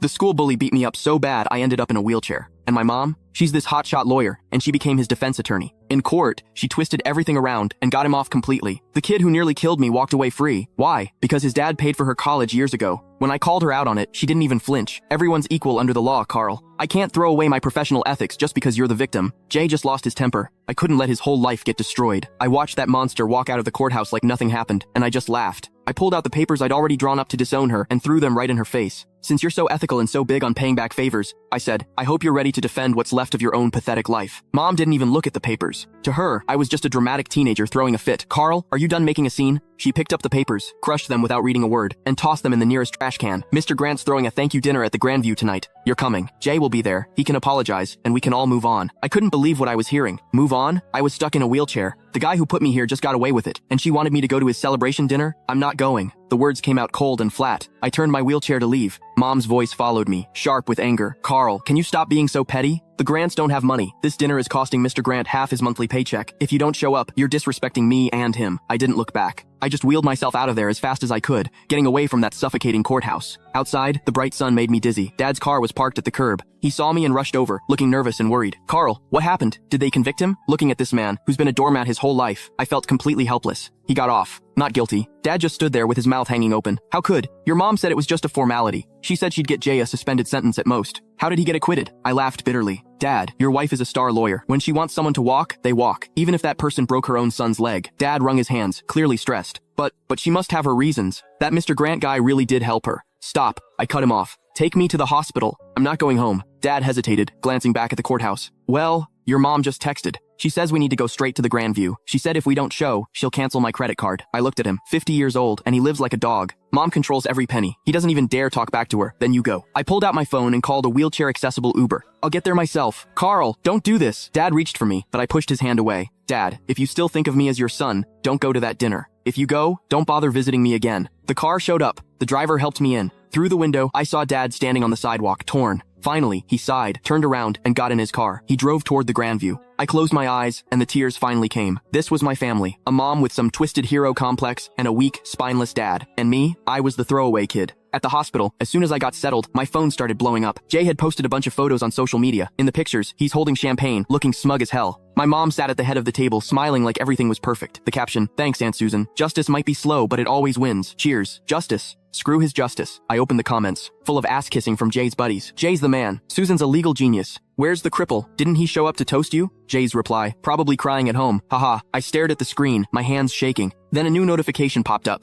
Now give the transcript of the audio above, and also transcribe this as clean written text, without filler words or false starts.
The school bully beat me up so bad I ended up in a wheelchair. And my mom? She's this hotshot lawyer, and she became his defense attorney. In court, she twisted everything around and got him off completely. The kid who nearly killed me walked away free. Why? Because his dad paid for her college years ago. When I called her out on it, she didn't even flinch. Everyone's equal under the law, Carl. I can't throw away my professional ethics just because you're the victim. Jay just lost his temper. I couldn't let his whole life get destroyed. I watched that monster walk out of the courthouse like nothing happened, and I just laughed. I pulled out the papers I'd already drawn up to disown her and threw them right in her face. Since you're so ethical and so big on paying back favors, I said, I hope you're ready to defend what's left of your own pathetic life. Mom didn't even look at the papers. To her, I was just a dramatic teenager throwing a fit. Carl, are you done making a scene? She picked up the papers, crushed them without reading a word, and tossed them in the nearest trash can. Mr. Grant's throwing a thank you dinner at the Grandview tonight. You're coming. Jay will be there. He can apologize, and we can all move on. I couldn't believe what I was hearing. Move on? I was stuck in a wheelchair. The guy who put me here just got away with it, and she wanted me to go to his celebration dinner? I'm not going. The words came out cold and flat. I turned my wheelchair to leave. Mom's voice followed me, sharp with anger. Carl, can you stop being so petty? The Grants don't have money. This dinner is costing Mr. Grant half his monthly paycheck. If you don't show up, you're disrespecting me and him. I didn't look back. I just wheeled myself out of there as fast as I could, getting away from that suffocating courthouse. Outside, the bright sun made me dizzy. Dad's car was parked at the curb. He saw me and rushed over, looking nervous and worried. Carl, what happened? Did they convict him? Looking at this man, who's been a doormat his whole life, I felt completely helpless. He got off. Not guilty. Dad just stood there with his mouth hanging open. How could? Your mom said it was just a formality. She said she'd get Jay a suspended sentence at most. How did he get acquitted? I laughed bitterly. Dad, your wife is a star lawyer. When she wants someone to walk, they walk, even if that person broke her own son's leg. Dad wrung his hands, clearly stressed. But she must have her reasons. That Mr. Grant guy really did help her. Stop. I cut him off. Take me to the hospital. I'm not going home. Dad hesitated, glancing back at the courthouse. Well, your mom just texted. She says we need to go straight to the Grandview. She said if we don't show, she'll cancel my credit card. I looked at him, 50 years old, and he lives like a dog. Mom controls every penny. He doesn't even dare talk back to her. Then you go. I pulled out my phone and called a wheelchair-accessible Uber. I'll get there myself. Carl, don't do this. Dad reached for me, but I pushed his hand away. Dad, if you still think of me as your son, don't go to that dinner. If you go, don't bother visiting me again. The car showed up. The driver helped me in. Through the window, I saw Dad standing on the sidewalk, torn. Finally, he sighed, turned around, and got in his car. He drove toward the Grandview. I closed my eyes, and the tears finally came. This was my family. A mom with some twisted hero complex, and a weak, spineless dad. And me, I was the throwaway kid. At the hospital, as soon as I got settled, my phone started blowing up. Jay had posted a bunch of photos on social media. In the pictures, he's holding champagne, looking smug as hell. My mom sat at the head of the table, smiling like everything was perfect. The caption, thanks, Aunt Susan. Justice might be slow, but it always wins. Cheers. Justice. Screw his justice. I opened the comments, full of ass-kissing from Jay's buddies. Jay's the man. Susan's a legal genius. Where's the cripple? Didn't he show up to toast you? Jay's reply, probably crying at home. Haha. I stared at the screen, my hands shaking. Then a new notification popped up.